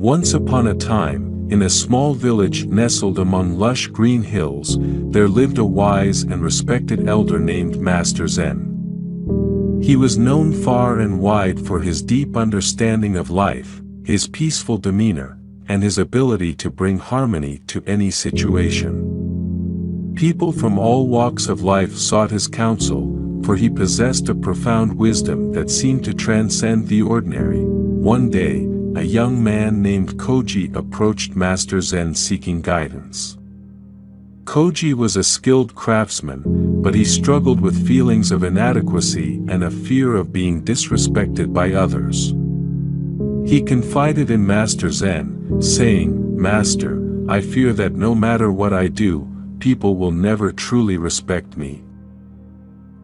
Once upon a time, in a small village nestled among lush green hills, there lived a wise and respected elder named Master Zen. He was known far and wide for his deep understanding of life, his peaceful demeanor, and his ability to bring harmony to any situation. People from all walks of life sought his counsel, for he possessed a profound wisdom that seemed to transcend the ordinary. One day, a young man named Koji approached Master Zen seeking guidance. Koji was a skilled craftsman, but he struggled with feelings of inadequacy and a fear of being disrespected by others. He confided in Master Zen, saying, "Master, I fear that no matter what I do, people will never truly respect me.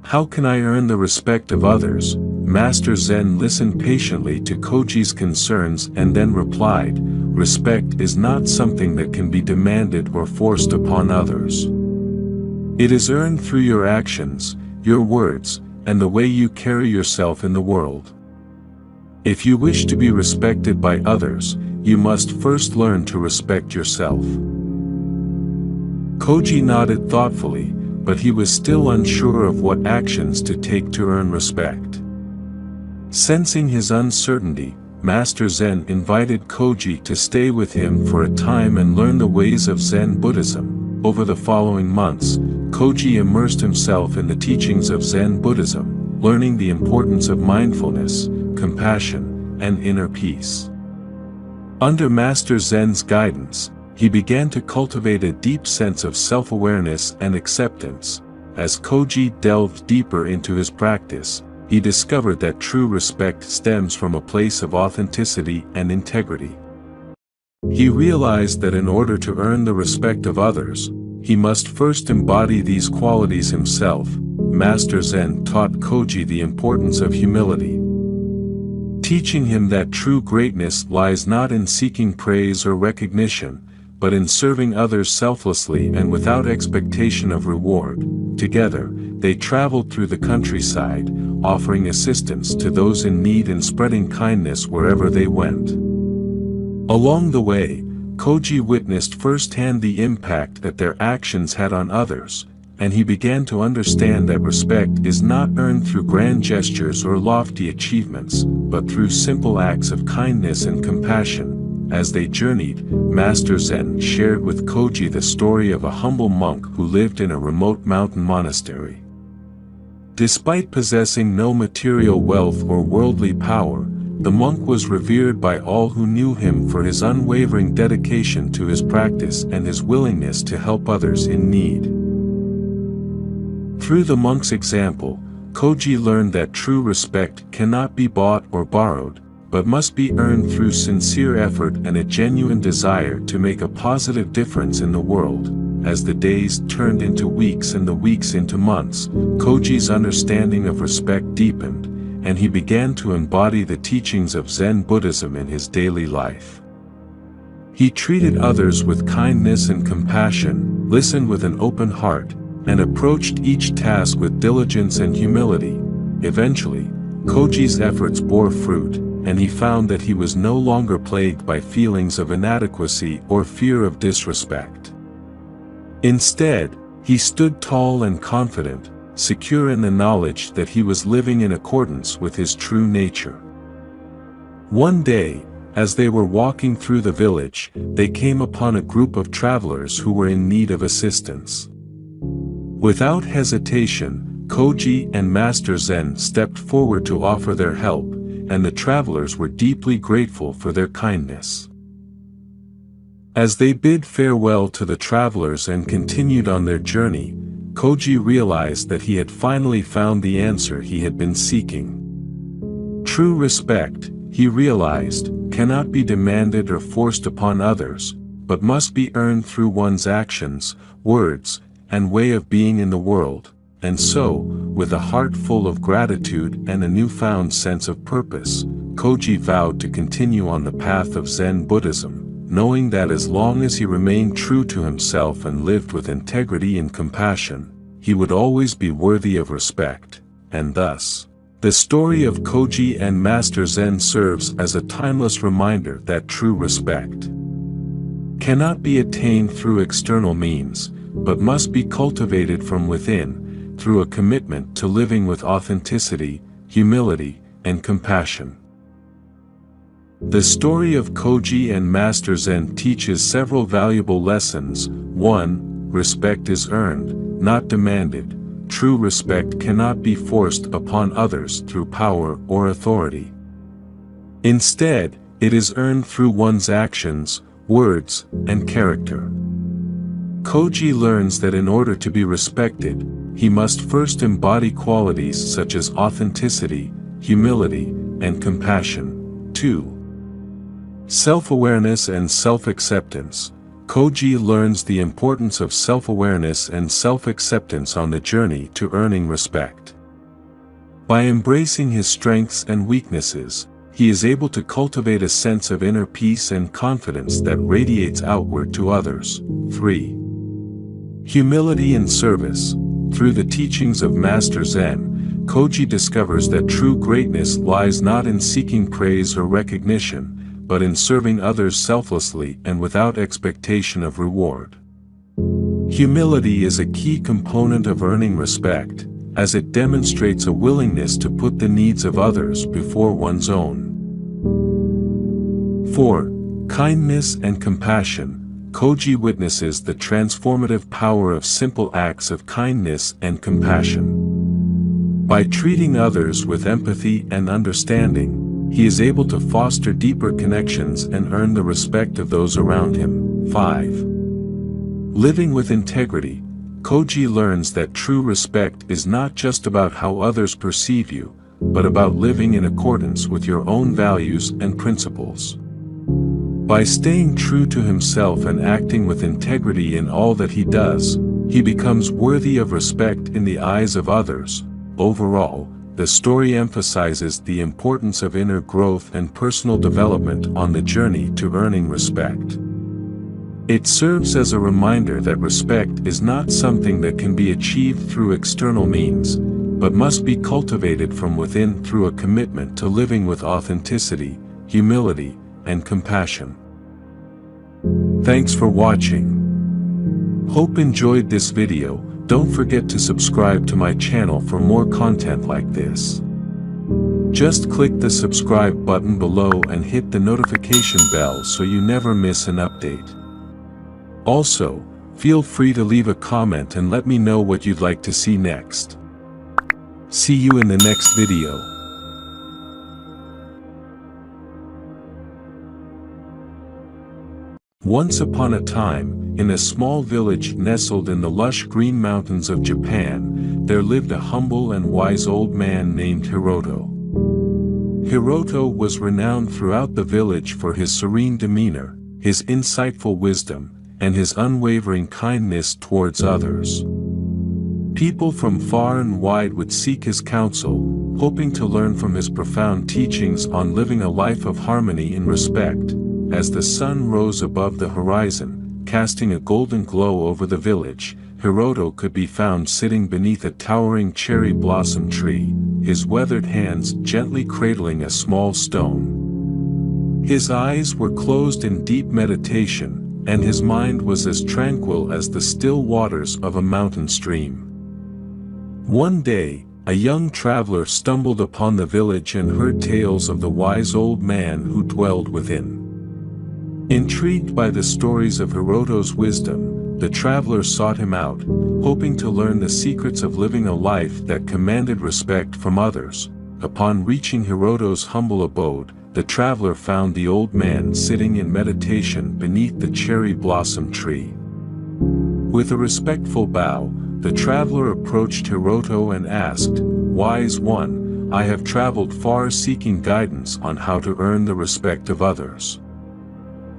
How can I earn the respect of others?" Master Zen listened patiently to Koji's concerns and then replied, "Respect is not something that can be demanded or forced upon others. It is earned through your actions, your words, and the way you carry yourself in the world. If you wish to be respected by others, you must first learn to respect yourself." Koji nodded thoughtfully, but he was still unsure of what actions to take to earn respect. Sensing his uncertainty, Master Zen invited Koji to stay with him for a time and learn the ways of Zen Buddhism. Over the following months, Koji immersed himself in the teachings of Zen Buddhism, learning the importance of mindfulness, compassion, and inner peace. Under Master Zen's guidance, he began to cultivate a deep sense of self-awareness and acceptance. As Koji delved deeper into his practice, he discovered that true respect stems from a place of authenticity and integrity. He realized that in order to earn the respect of others, he must first embody these qualities himself. Master Zen taught Koji the importance of humility, teaching him that true greatness lies not in seeking praise or recognition, but in serving others selflessly and without expectation of reward. Together, they traveled through the countryside, offering assistance to those in need and spreading kindness wherever they went. Along the way, Koji witnessed firsthand the impact that their actions had on others, and he began to understand that respect is not earned through grand gestures or lofty achievements, but through simple acts of kindness and compassion. As they journeyed, Master Zen shared with Koji the story of a humble monk who lived in a remote mountain monastery. Despite possessing no material wealth or worldly power, the monk was revered by all who knew him for his unwavering dedication to his practice and his willingness to help others in need. Through the monk's example, Koji learned that true respect cannot be bought or borrowed, but must be earned through sincere effort and a genuine desire to make a positive difference in the world. As the days turned into weeks and the weeks into months, Koji's understanding of respect deepened, and he began to embody the teachings of Zen Buddhism in his daily life. He treated others with kindness and compassion, listened with an open heart, and approached each task with diligence and humility. Eventually, Koji's efforts bore fruit, and he found that he was no longer plagued by feelings of inadequacy or fear of disrespect. Instead, he stood tall and confident, secure in the knowledge that he was living in accordance with his true nature. One day, as they were walking through the village, they came upon a group of travelers who were in need of assistance. Without hesitation, Koji and Master Zen stepped forward to offer their help, and the travelers were deeply grateful for their kindness. As they bid farewell to the travelers and continued on their journey, Koji realized that he had finally found the answer he had been seeking. True respect, he realized, cannot be demanded or forced upon others, but must be earned through one's actions, words, and way of being in the world. And so, with a heart full of gratitude and a newfound sense of purpose, Koji vowed to continue on the path of Zen Buddhism, knowing that as long as he remained true to himself and lived with integrity and compassion, he would always be worthy of respect, and thus The story of Koji and Master Zen serves as a timeless reminder that true respect cannot be attained through external means, but must be cultivated from within, through a commitment to living with authenticity, humility, and compassion. The story of Koji and Master Zen teaches several valuable lessons. 1. Respect is earned, not demanded. True respect cannot be forced upon others through power or authority. Instead, it is earned through one's actions, words, and character. Koji learns that in order to be respected, he must first embody qualities such as authenticity, humility, and compassion. 2. Self-awareness and self-acceptance. Koji learns the importance of self-awareness and self-acceptance on the journey to earning respect. By embracing his strengths and weaknesses, he is able to cultivate a sense of inner peace and confidence that radiates outward to others. 3. Humility and service. Through the teachings of Master Zen, Koji discovers that true greatness lies not in seeking praise or recognition, but in serving others selflessly and without expectation of reward. Humility is a key component of earning respect, as it demonstrates a willingness to put the needs of others before one's own. 4. Kindness and compassion. Koji witnesses the transformative power of simple acts of kindness and compassion. By treating others with empathy and understanding, he is able to foster deeper connections and earn the respect of those around him. 5. Living with integrity. Koji learns that true respect is not just about how others perceive you, but about living in accordance with your own values and principles. By staying true to himself and acting with integrity in all that he does, he becomes worthy of respect in the eyes of others. Overall, the story emphasizes the importance of inner growth and personal development on the journey to earning respect. It serves as a reminder that respect is not something that can be achieved through external means, but must be cultivated from within through a commitment to living with authenticity, humility, and compassion. Thanks for watching. Hope enjoyed this video. Don't forget to subscribe to my channel for more content like this. Just click the subscribe button below and hit the notification bell so you never miss an update. Also, feel free to leave a comment and let me know what you'd like to see next. See you in the next video. Once upon a time, in a small village nestled in the lush green mountains of Japan, there lived a humble and wise old man named Hiroto. Hiroto was renowned throughout the village for his serene demeanor, his insightful wisdom, and his unwavering kindness towards others. People from far and wide would seek his counsel, hoping to learn from his profound teachings on living a life of harmony and respect. As the sun rose above the horizon, casting a golden glow over the village, Hiroto could be found sitting beneath a towering cherry blossom tree, his weathered hands gently cradling a small stone. His eyes were closed in deep meditation, and his mind was as tranquil as the still waters of a mountain stream. One day, a young traveler stumbled upon the village and heard tales of the wise old man who dwelled within. Intrigued by the stories of Hiroto's wisdom, the traveler sought him out, hoping to learn the secrets of living a life that commanded respect from others. Upon reaching Hiroto's humble abode, the traveler found the old man sitting in meditation beneath the cherry blossom tree. With a respectful bow, the traveler approached Hiroto and asked, "Wise one, I have traveled far seeking guidance on how to earn the respect of others.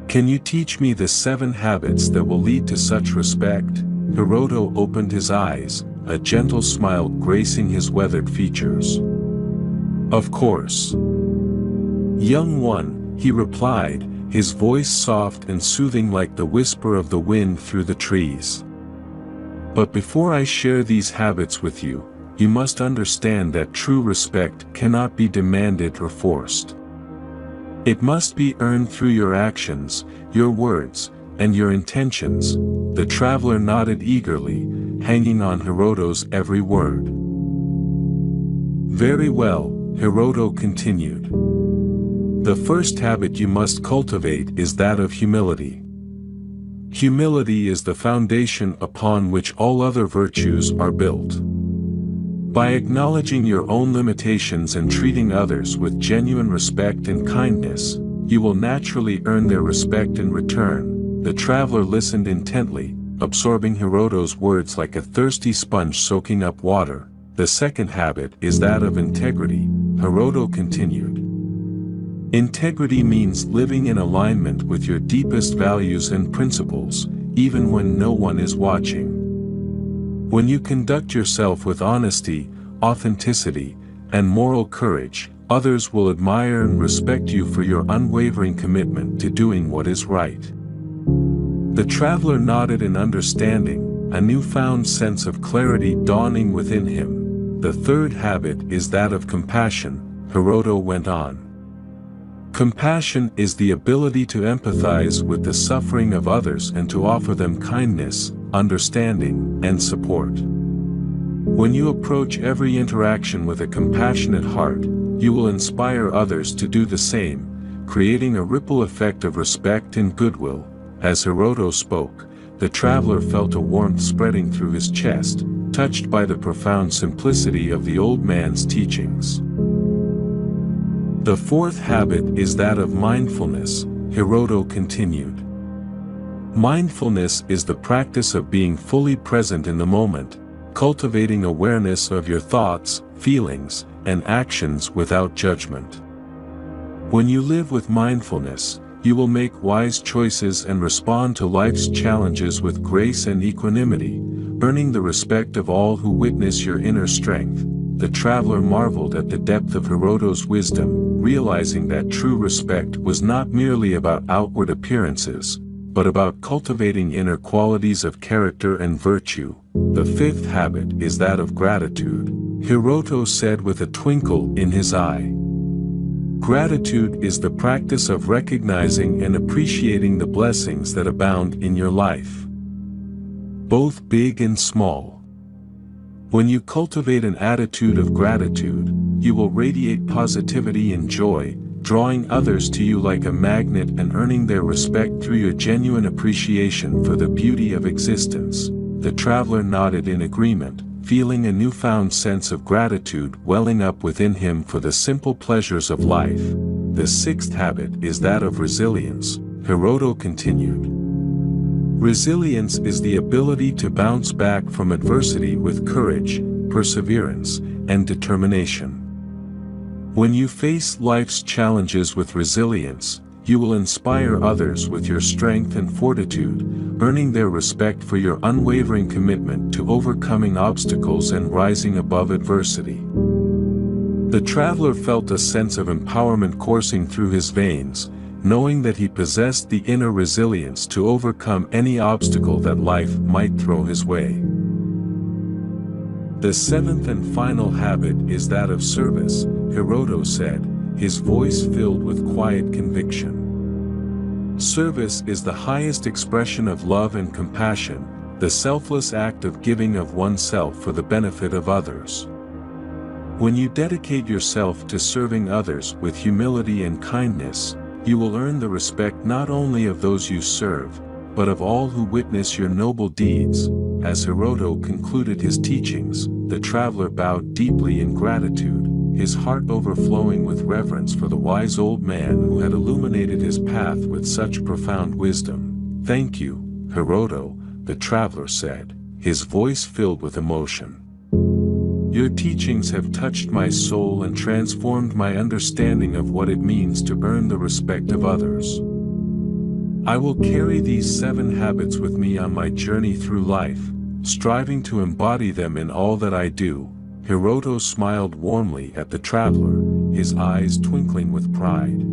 Can you teach me the 7 habits that will lead to such respect?" Hiroto opened his eyes, a gentle smile gracing his weathered features. "Of course, young one," he replied, his voice soft and soothing like the whisper of the wind through the trees. "But before I share these habits with you, you must understand that true respect cannot be demanded or forced. It must be earned through your actions, your words, and your intentions." The traveler nodded eagerly, hanging on Hiroto's every word. "Very well," Hiroto continued. "The first habit you must cultivate is that of humility. Humility is the foundation upon which all other virtues are built. By acknowledging your own limitations and treating others with genuine respect and kindness, you will naturally earn their respect in return." The traveler listened intently, absorbing Hiroto's words like a thirsty sponge soaking up water. "The second habit is that of integrity," Hiroto continued. "Integrity means living in alignment with your deepest values and principles, even when no one is watching. When you conduct yourself with honesty, authenticity, and moral courage, others will admire and respect you for your unwavering commitment to doing what is right." The traveler nodded in understanding, a newfound sense of clarity dawning within him. "The third habit is that of compassion," Hiroto went on. "Compassion is the ability to empathize with the suffering of others and to offer them kindness, understanding, and support. When you approach every interaction with a compassionate heart, you will inspire others to do the same, creating a ripple effect of respect and goodwill." As Hiroto spoke, the traveler felt a warmth spreading through his chest, touched by the profound simplicity of the old man's teachings. "The fourth habit is that of mindfulness," Hiroto continued. "Mindfulness is the practice of being fully present in the moment, cultivating awareness of your thoughts, feelings, and actions without judgment. When you live with mindfulness, you will make wise choices and respond to life's challenges with grace and equanimity, earning the respect of all who witness your inner strength." The traveler marveled at the depth of Hiroto's wisdom, realizing that true respect was not merely about outward appearances, but about cultivating inner qualities of character and virtue. "The fifth habit is that of gratitude," Hiroto said with a twinkle in his eye. "Gratitude is the practice of recognizing and appreciating the blessings that abound in your life, both big and small. When you cultivate an attitude of gratitude, you will radiate positivity and joy, drawing others to you like a magnet and earning their respect through your genuine appreciation for the beauty of existence." The traveler nodded in agreement, feeling a newfound sense of gratitude welling up within him for the simple pleasures of life. "The sixth habit is that of resilience," Hiroto continued. "Resilience is the ability to bounce back from adversity with courage, perseverance, and determination. When you face life's challenges with resilience, you will inspire others with your strength and fortitude, earning their respect for your unwavering commitment to overcoming obstacles and rising above adversity." The traveler felt a sense of empowerment coursing through his veins, knowing that he possessed the inner resilience to overcome any obstacle that life might throw his way. "The seventh and final habit is that of service," Hiroto said, his voice filled with quiet conviction. "Service is the highest expression of love and compassion, the selfless act of giving of oneself for the benefit of others. When you dedicate yourself to serving others with humility and kindness, you will earn the respect not only of those you serve, but of all who witness your noble deeds." As Hiroto concluded his teachings, the traveler bowed deeply in gratitude, his heart overflowing with reverence for the wise old man who had illuminated his path with such profound wisdom. "Thank you, Hiroto," the traveler said, his voice filled with emotion. "Your teachings have touched my soul and transformed my understanding of what it means to earn the respect of others. I will carry these 7 habits with me on my journey through life, striving to embody them in all that I do." Hiroto smiled warmly at the traveler, his eyes twinkling with pride.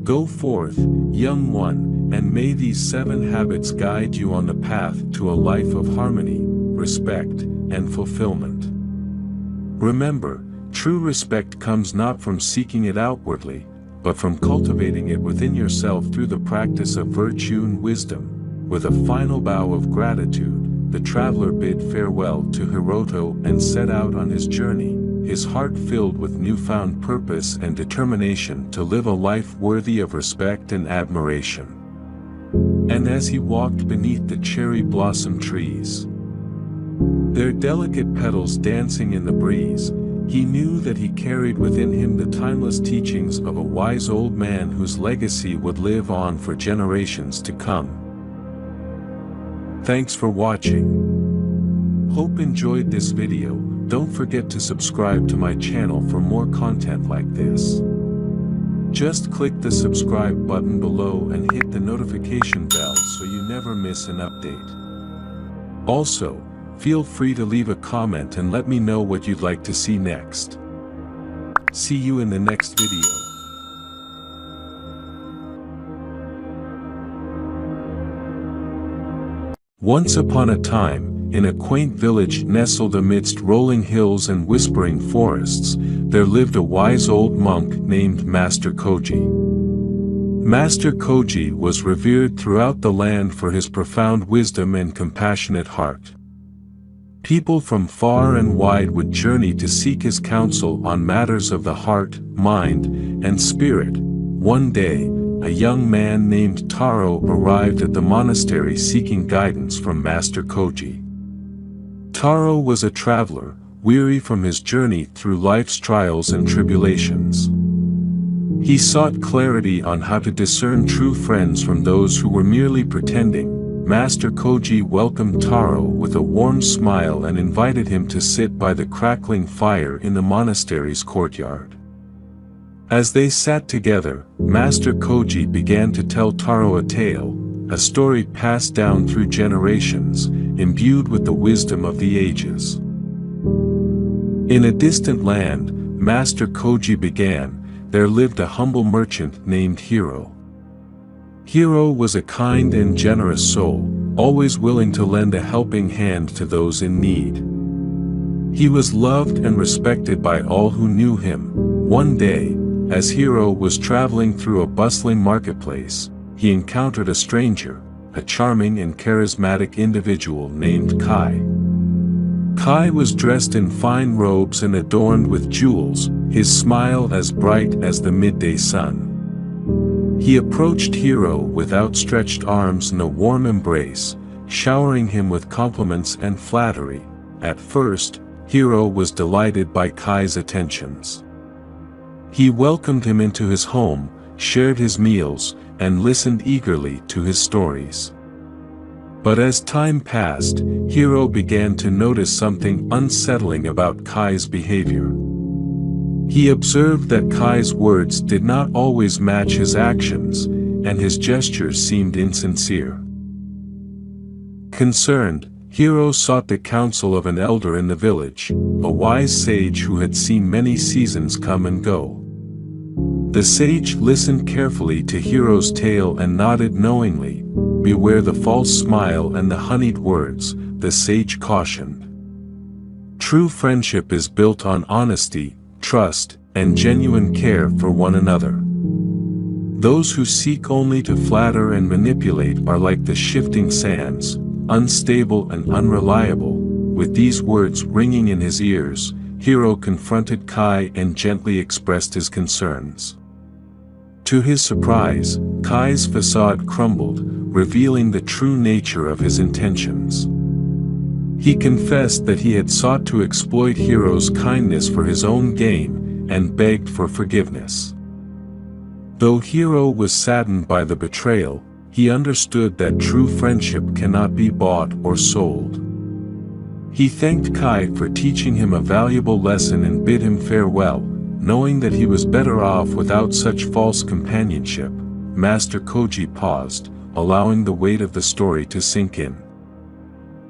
"Go forth, young one, and may these 7 habits guide you on the path to a life of harmony, respect, and fulfillment." Remember, true respect comes not from seeking it outwardly, but from cultivating it within yourself through the practice of virtue and wisdom. With a final bow of gratitude, the traveler bid farewell to Hiroto and set out on his journey, his heart filled with newfound purpose and determination to live a life worthy of respect and admiration. And as he walked beneath the cherry blossom trees, their delicate petals dancing in the breeze, he knew that he carried within him the timeless teachings of a wise old man whose legacy would live on for generations to come. Thanks for watching. Hope enjoyed this video. Don't forget to subscribe to my channel for more content like this. Just click the subscribe button below and hit the notification bell so you never miss an update. Also, feel free to leave a comment and let me know what you'd like to see next. See you in the next video. Once upon a time, in a quaint village nestled amidst rolling hills and whispering forests, there lived a wise old monk named Master Koji. Master Koji was revered throughout the land for his profound wisdom and compassionate heart. People from far and wide would journey to seek his counsel on matters of the heart, mind, and spirit. One day, a young man named Taro arrived at the monastery seeking guidance from Master Koji. Taro was a traveler, weary from his journey through life's trials and tribulations. He sought clarity on how to discern true friends from those who were merely pretending. Master Koji welcomed Taro with a warm smile and invited him to sit by the crackling fire in the monastery's courtyard. As they sat together, Master Koji began to tell Taro a tale, a story passed down through generations, imbued with the wisdom of the ages. In a distant land, Master Koji began, there lived a humble merchant named Hiro. Hiro was a kind and generous soul, always willing to lend a helping hand to those in need. He was loved and respected by all who knew him. One day, as Hiro was traveling through a bustling marketplace, he encountered a stranger, a charming and charismatic individual named Kai. Kai was dressed in fine robes and adorned with jewels, his smile as bright as the midday sun. He approached Hiro with outstretched arms and a warm embrace, showering him with compliments and flattery. At first, Hiro was delighted by Kai's attentions. He welcomed him into his home, shared his meals, and listened eagerly to his stories. But as time passed, Hiro began to notice something unsettling about Kai's behavior. He observed that Kai's words did not always match his actions, and his gestures seemed insincere. Concerned, Hiro sought the counsel of an elder in the village, a wise sage who had seen many seasons come and go. The sage listened carefully to Hiro's tale and nodded knowingly. "Beware the false smile and the honeyed words," the sage cautioned. True friendship is built on honesty, trust, and genuine care for one another. Those who seek only to flatter and manipulate are like the shifting sands, unstable and unreliable. With these words ringing in his ears, Hiro confronted Kai and gently expressed his concerns. To his surprise, Kai's facade crumbled, revealing the true nature of his intentions. He confessed that he had sought to exploit Hiro's kindness for his own gain, and begged for forgiveness. Though Hiro was saddened by the betrayal, he understood that true friendship cannot be bought or sold. He thanked Kai for teaching him a valuable lesson and bid him farewell, knowing that he was better off without such false companionship. Master Koji paused, allowing the weight of the story to sink in.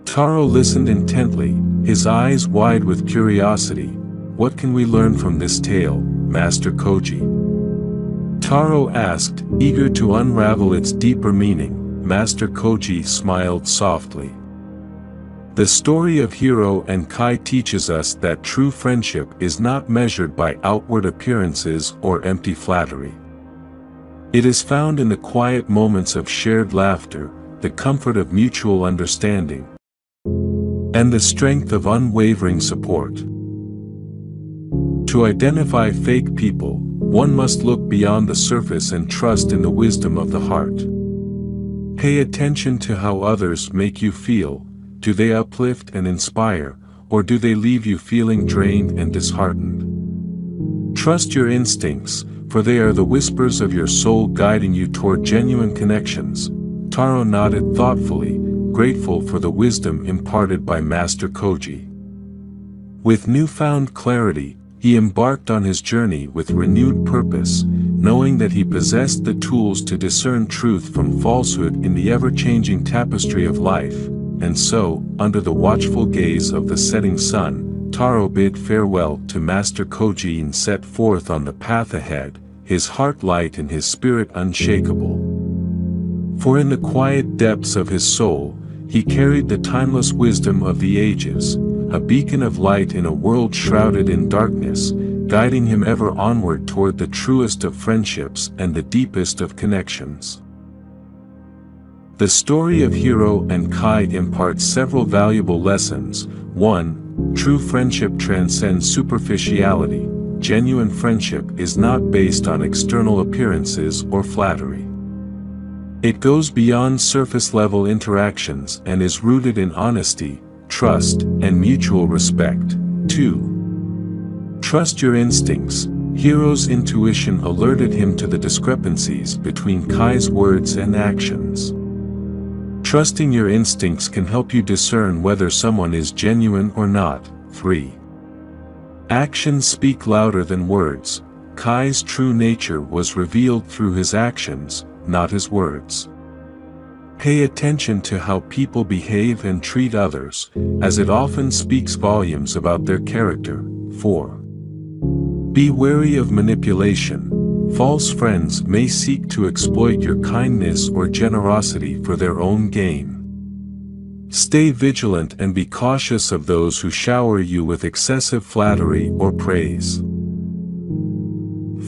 Taro listened intently, his eyes wide with curiosity. "What can we learn from this tale, Master Koji?" Taro asked, eager to unravel its deeper meaning. Master Koji smiled softly. The story of Hiro and Kai teaches us that true friendship is not measured by outward appearances or empty flattery. It is found in the quiet moments of shared laughter, the comfort of mutual understanding, and the strength of unwavering support. To identify fake people, one must look beyond the surface and trust in the wisdom of the heart. Pay attention to how others make you feel. Do they uplift and inspire, or do they leave you feeling drained and disheartened? Trust your instincts, for they are the whispers of your soul guiding you toward genuine connections. Taro nodded thoughtfully, grateful for the wisdom imparted by Master Koji. With newfound clarity, he embarked on his journey with renewed purpose, knowing that he possessed the tools to discern truth from falsehood in the ever-changing tapestry of life. And so, under the watchful gaze of the setting sun, Taro bid farewell to Master Koji and set forth on the path ahead, his heart light and his spirit unshakable. For in the quiet depths of his soul, he carried the timeless wisdom of the ages, a beacon of light in a world shrouded in darkness, guiding him ever onward toward the truest of friendships and the deepest of connections. The story of Hiro and Kai imparts several valuable lessons. 1. True friendship transcends superficiality. Genuine friendship is not based on external appearances or flattery. It goes beyond surface-level interactions and is rooted in honesty, trust, and mutual respect. 2. Trust your instincts. Hiro's intuition alerted him to the discrepancies between Kai's words and actions. Trusting your instincts can help you discern whether someone is genuine or not. 3. Actions speak louder than words. Kai's true nature was revealed through his actions, not his words. Pay attention to how people behave and treat others, as it often speaks volumes about their character. 4. Be wary of manipulation. False friends may seek to exploit your kindness or generosity for their own gain. Stay vigilant and be cautious of those who shower you with excessive flattery or praise.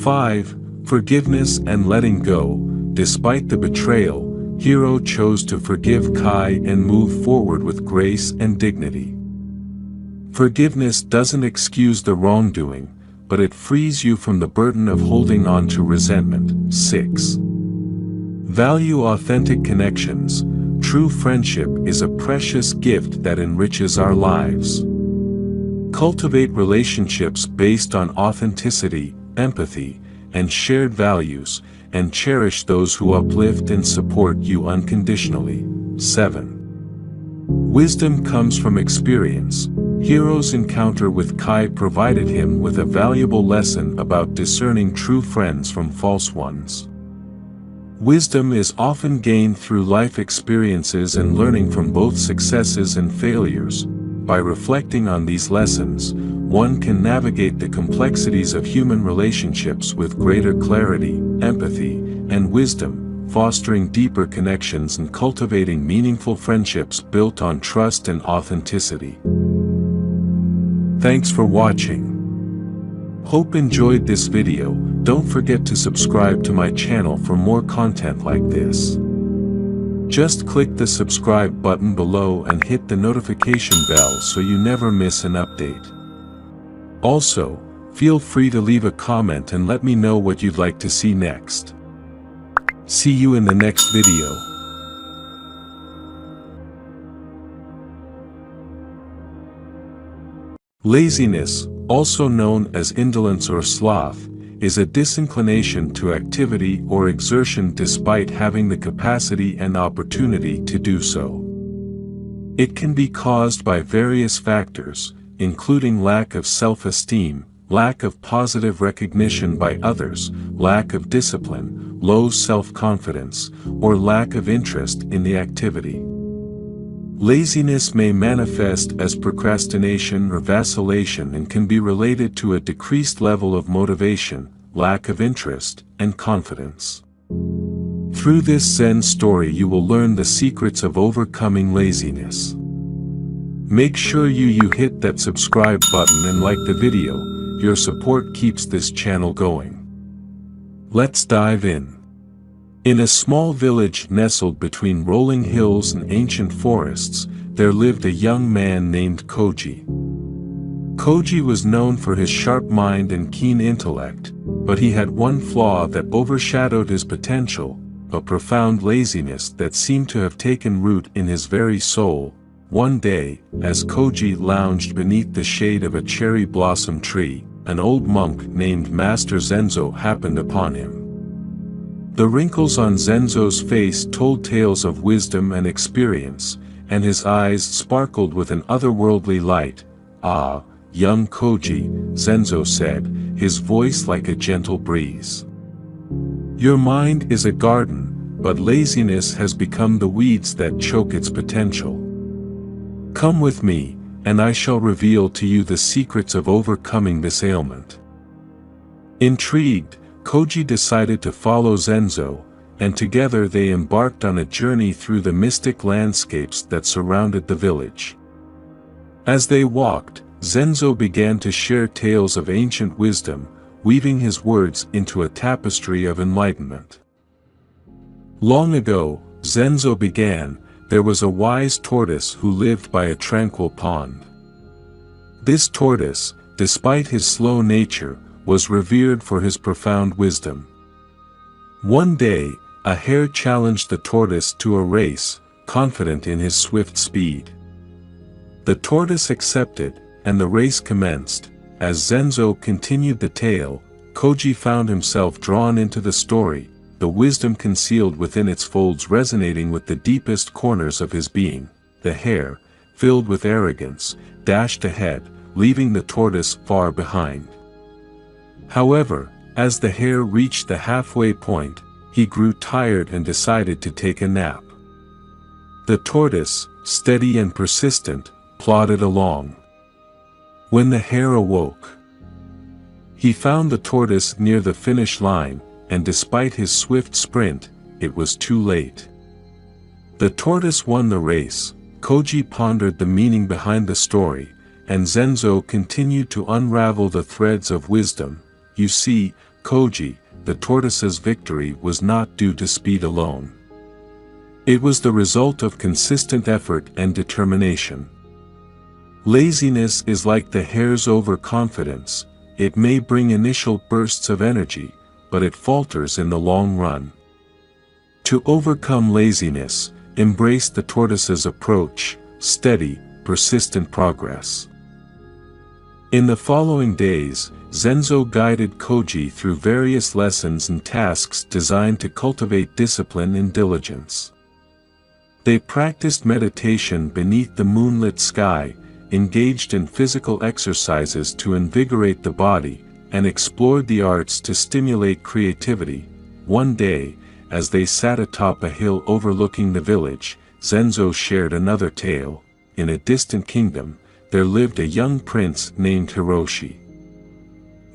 5. Forgiveness and letting go. Despite the betrayal, Hiro chose to forgive Kai and move forward with grace and dignity. Forgiveness doesn't excuse the wrongdoing, but it frees you from the burden of holding on to resentment. 6. Value authentic connections. True friendship is a precious gift that enriches our lives. Cultivate relationships based on authenticity, empathy, and shared values, and cherish those who uplift and support you unconditionally. 7. Wisdom comes from experience. Hiro's encounter with Kai provided him with a valuable lesson about discerning true friends from false ones. Wisdom is often gained through life experiences and learning from both successes and failures. By reflecting on these lessons, one can navigate the complexities of human relationships with greater clarity, empathy, and wisdom, fostering deeper connections and cultivating meaningful friendships built on trust and authenticity. Thanks for watching. Hope enjoyed this video. Don't forget to subscribe to my channel for more content like this. Just click the subscribe button below and hit the notification bell so you never miss an update. Also, feel free to leave a comment and let me know what you'd like to see next. See you in the next video. Laziness, also known as indolence or sloth, is a disinclination to activity or exertion despite having the capacity and opportunity to do so. It can be caused by various factors, including lack of self-esteem, lack of positive recognition by others, lack of discipline, low self-confidence, or lack of interest in the activity. Laziness may manifest as procrastination or vacillation and can be related to a decreased level of motivation, lack of interest, and confidence. Through this Zen story you will learn the secrets of overcoming laziness. Make sure you hit that subscribe button and like the video. Your support keeps this channel going. Let's dive in. In a small village nestled between rolling hills and ancient forests, there lived a young man named Koji. Koji was known for his sharp mind and keen intellect, but he had one flaw that overshadowed his potential, a profound laziness that seemed to have taken root in his very soul. One day, as Koji lounged beneath the shade of a cherry blossom tree, an old monk named Master Zenzo happened upon him. The wrinkles on Zenzo's face told tales of wisdom and experience, and his eyes sparkled with an otherworldly light. "Ah, young Koji," Zenzo said, his voice like a gentle breeze. "Your mind is a garden, but laziness has become the weeds that choke its potential. Come with me, and I shall reveal to you the secrets of overcoming this ailment." Intrigued, Koji decided to follow Zenzo, and together they embarked on a journey through the mystic landscapes that surrounded the village. As they walked, Zenzo began to share tales of ancient wisdom, weaving his words into a tapestry of enlightenment. Long ago, Zenzo began, there was a wise tortoise who lived by a tranquil pond. This tortoise, despite his slow nature, was revered for his profound wisdom. One day, a hare challenged the tortoise to a race, confident in his swift speed. The tortoise accepted, and the race commenced. As Zenzo continued the tale, Koji found himself drawn into the story, the wisdom concealed within its folds resonating with the deepest corners of his being. The hare, filled with arrogance, dashed ahead, leaving the tortoise far behind. However, as the hare reached the halfway point, he grew tired and decided to take a nap. The tortoise, steady and persistent, plodded along. When the hare awoke, he found the tortoise near the finish line, and despite his swift sprint, it was too late. The tortoise won the race. Koji pondered the meaning behind the story, and Zenzo continued to unravel the threads of wisdom. You see, Koji, the tortoise's victory was not due to speed alone. It was the result of consistent effort and determination. Laziness is like the hare's overconfidence. It may bring initial bursts of energy, but it falters in the long run. To overcome laziness, embrace the tortoise's approach: steady, persistent progress. In the following days, Zenzo guided Koji through various lessons and tasks designed to cultivate discipline and diligence. They practiced meditation beneath the moonlit sky, engaged in physical exercises to invigorate the body, and explored the arts to stimulate creativity. One day, as they sat atop a hill overlooking the village, Zenzo shared another tale. In a distant kingdom, there lived a young prince named Hiroshi.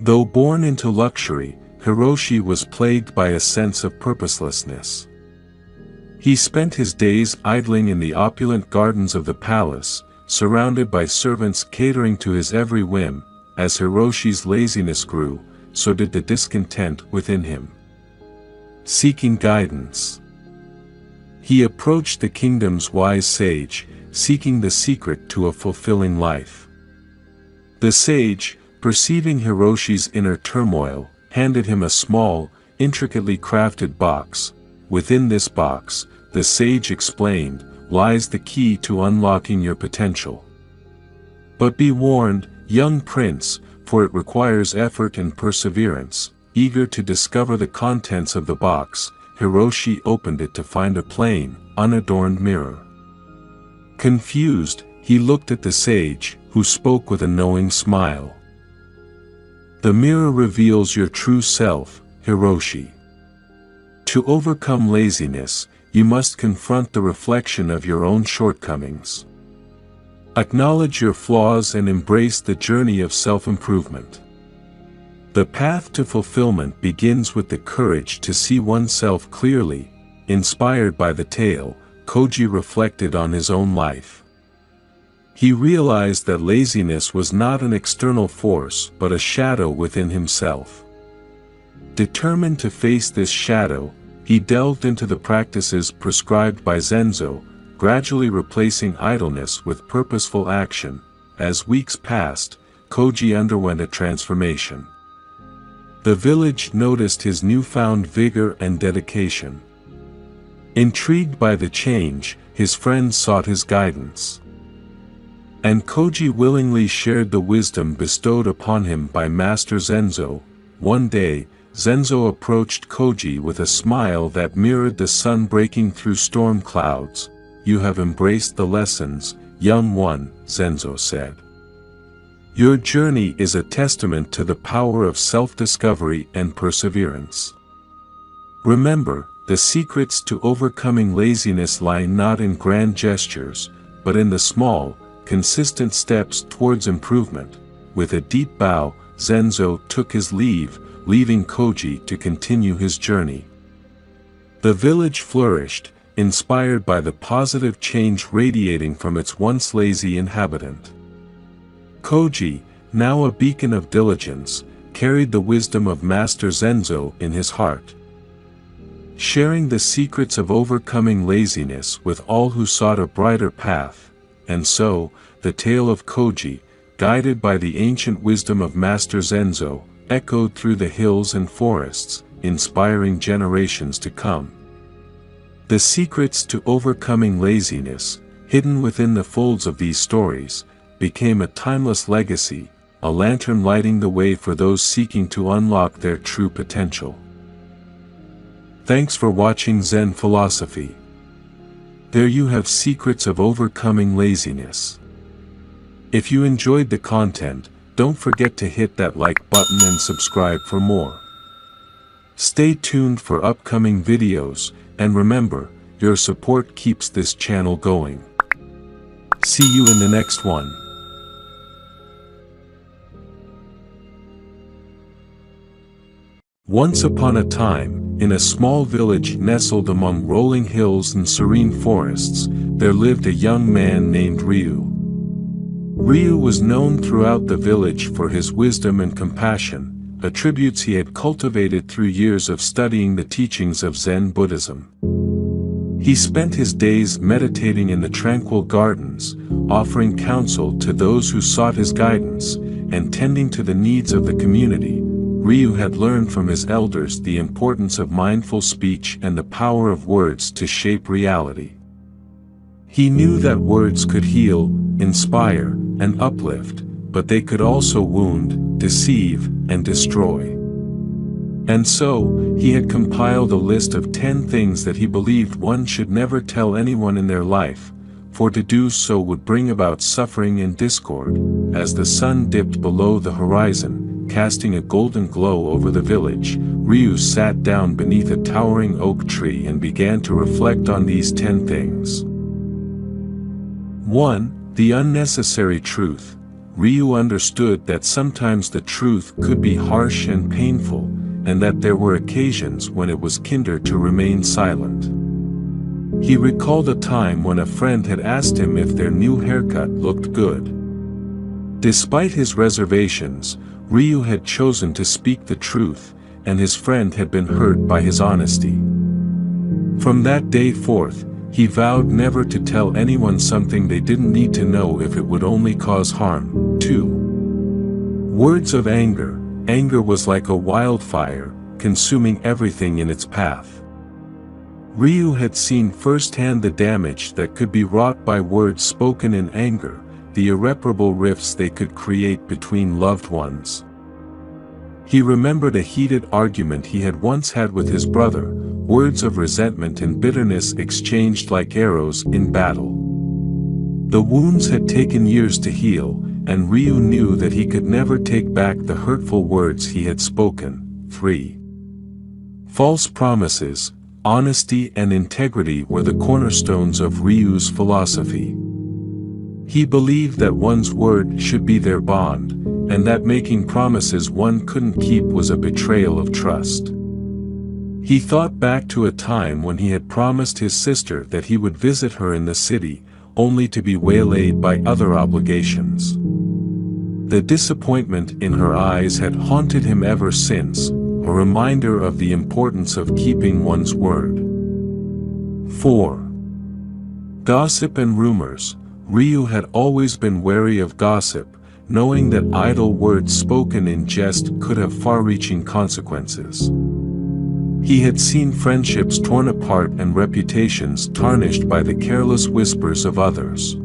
Though born into luxury, Hiroshi was plagued by a sense of purposelessness. He spent his days idling in the opulent gardens of the palace, surrounded by servants catering to his every whim. As Hiroshi's laziness grew, so did the discontent within him. Seeking guidance, he approached the kingdom's wise sage, seeking the secret to a fulfilling life. The sage, perceiving Hiroshi's inner turmoil, handed him a small, intricately crafted box. Within this box, the sage explained, lies the key to unlocking your potential. But be warned, young prince, for it requires effort and perseverance. Eager to discover the contents of the box, Hiroshi opened it to find a plain, unadorned mirror. Confused, he looked at the sage, who spoke with a knowing smile. The mirror reveals your true self, Hiroshi. To overcome laziness, you must confront the reflection of your own shortcomings. Acknowledge your flaws and embrace the journey of self-improvement. The path to fulfillment begins with the courage to see oneself clearly. Inspired by the tale, Koji reflected on his own life. He realized that laziness was not an external force but a shadow within himself. Determined to face this shadow, he delved into the practices prescribed by Zenzo, gradually replacing idleness with purposeful action. As weeks passed, Koji underwent a transformation. The village noticed his newfound vigor and dedication. Intrigued by the change, his friends sought his guidance. And Koji willingly shared the wisdom bestowed upon him by Master Zenzo. One day, Zenzo approached Koji with a smile that mirrored the sun breaking through storm clouds. "You have embraced the lessons, young one," Zenzo said. "Your journey is a testament to the power of self-discovery and perseverance. Remember, the secrets to overcoming laziness lie not in grand gestures, but in the small, consistent steps towards improvement." With a deep bow, Zenzo took his leave, leaving Koji to continue his journey. The village flourished, inspired by the positive change radiating from its once lazy inhabitant. Koji, now a beacon of diligence, carried the wisdom of Master Zenzo in his heart, sharing the secrets of overcoming laziness with all who sought a brighter path. And so, the tale of Koji, guided by the ancient wisdom of Master Zenzo, echoed through the hills and forests, inspiring generations to come. The secrets to overcoming laziness, hidden within the folds of these stories, became a timeless legacy, a lantern lighting the way for those seeking to unlock their true potential. Thanks for watching Zen Philosophy. There you have secrets of overcoming laziness. If you enjoyed the content, don't forget to hit that like button and subscribe for more. Stay tuned for upcoming videos, and remember, your support keeps this channel going. See you in the next one. Once upon a time, in a small village nestled among rolling hills and serene forests, there lived a young man named Ryu. Ryu was known throughout the village for his wisdom and compassion, attributes he had cultivated through years of studying the teachings of Zen Buddhism. He spent his days meditating in the tranquil gardens, offering counsel to those who sought his guidance, and tending to the needs of the community. Ryu had learned from his elders the importance of mindful speech and the power of words to shape reality. He knew that words could heal, inspire, and uplift, but they could also wound, deceive, and destroy. And so, he had compiled a list of 10 things that he believed one should never tell anyone in their life, for to do so would bring about suffering and discord. As the sun dipped below the horizon, casting a golden glow over the village, Ryu sat down beneath a towering oak tree and began to reflect on these 10 things. 1. The unnecessary truth. Ryu understood that sometimes the truth could be harsh and painful, and that there were occasions when it was kinder to remain silent. He recalled a time when a friend had asked him if their new haircut looked good. Despite his reservations, Ryu had chosen to speak the truth, and his friend had been hurt by his honesty. From that day forth, he vowed never to tell anyone something they didn't need to know if it would only cause harm. 2. Words of anger. Anger was like a wildfire, consuming everything in its path. Ryu had seen firsthand the damage that could be wrought by words spoken in anger, the irreparable rifts they could create between loved ones. He remembered a heated argument he had once had with his brother, words of resentment and bitterness exchanged like arrows in battle. The wounds had taken years to heal, and Ryu knew that he could never take back the hurtful words he had spoken. 3. False promises. Honesty and integrity were the cornerstones of Ryu's philosophy. He believed that one's word should be their bond, and that making promises one couldn't keep was a betrayal of trust. He thought back to a time when he had promised his sister that he would visit her in the city, only to be waylaid by other obligations. The disappointment in her eyes had haunted him ever since, a reminder of the importance of keeping one's word. 4. Gossip and rumors. Ryu had always been wary of gossip, knowing that idle words spoken in jest could have far-reaching consequences. He had seen friendships torn apart and reputations tarnished by the careless whispers of others.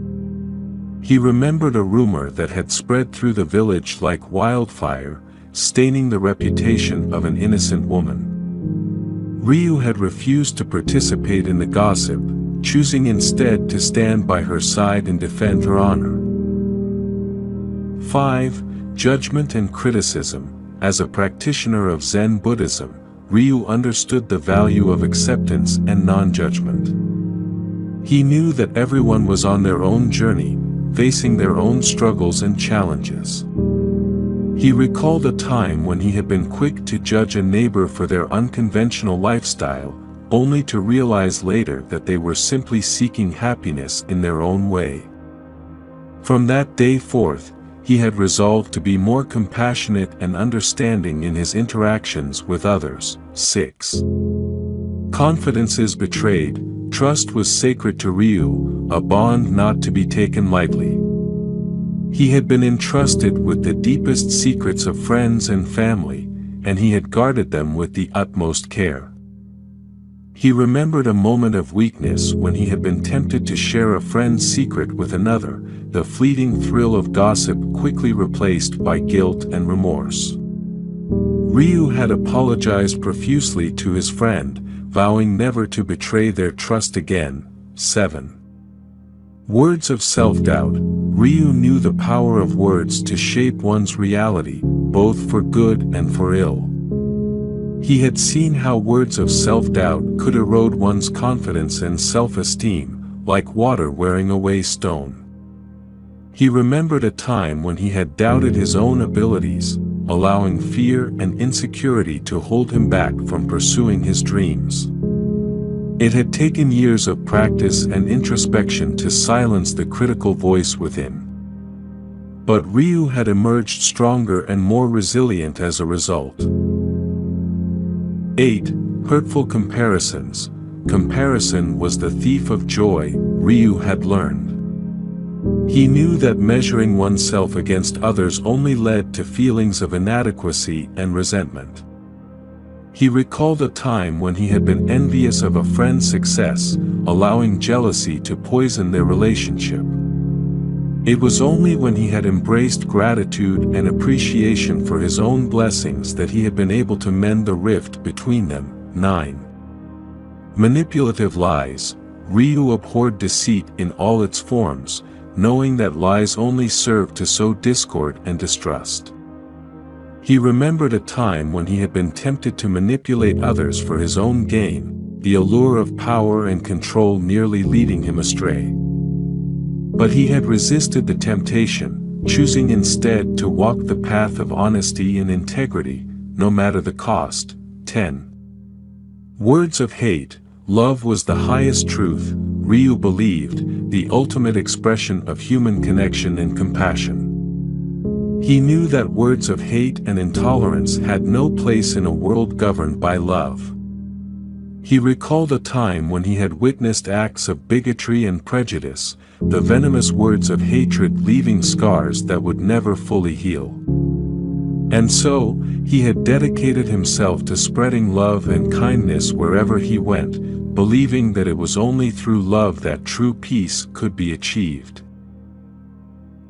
He remembered a rumor that had spread through the village like wildfire, staining the reputation of an innocent woman. Ryu had refused to participate in the gossip, choosing instead to stand by her side and defend her honor. 5. Judgment and criticism. As a practitioner of Zen Buddhism, Ryu understood the value of acceptance and non-judgment. He knew that everyone was on their own journey, facing their own struggles and challenges. He recalled a time when he had been quick to judge a neighbor for their unconventional lifestyle, only to realize later that they were simply seeking happiness in their own way. From that day forth, he had resolved to be more compassionate and understanding in his interactions with others. 6. Confidences betrayed. Trust was sacred to Ryu, a bond not to be taken lightly. He had been entrusted with the deepest secrets of friends and family, and he had guarded them with the utmost care. He remembered a moment of weakness when he had been tempted to share a friend's secret with another, the fleeting thrill of gossip quickly replaced by guilt and remorse. Ryu had apologized profusely to his friend, vowing never to betray their trust again. 7. Words of self-doubt. Ryu knew the power of words to shape one's reality, both for good and for ill. He had seen how words of self-doubt could erode one's confidence and self-esteem, like water wearing away stone. He remembered a time when he had doubted his own abilities, allowing fear and insecurity to hold him back from pursuing his dreams. It had taken years of practice and introspection to silence the critical voice within. But Ryu had emerged stronger and more resilient as a result. 8. Hurtful comparisons. Comparison was the thief of joy, Ryu had learned. He knew that measuring oneself against others only led to feelings of inadequacy and resentment. He recalled a time when he had been envious of a friend's success, allowing jealousy to poison their relationship. It was only when he had embraced gratitude and appreciation for his own blessings that he had been able to mend the rift between them. 9. Manipulative lies. Ryu abhorred deceit in all its forms, knowing that lies only serve to sow discord and distrust. He remembered a time when he had been tempted to manipulate others for his own gain, the allure of power and control nearly leading him astray. But he had resisted the temptation, choosing instead to walk the path of honesty and integrity, no matter the cost. 10. Words of hate. Love was the highest truth, Ryu believed, the ultimate expression of human connection and compassion. He knew that words of hate and intolerance had no place in a world governed by love. He recalled a time when he had witnessed acts of bigotry and prejudice, the venomous words of hatred leaving scars that would never fully heal. And so, he had dedicated himself to spreading love and kindness wherever he went, believing that it was only through love that true peace could be achieved.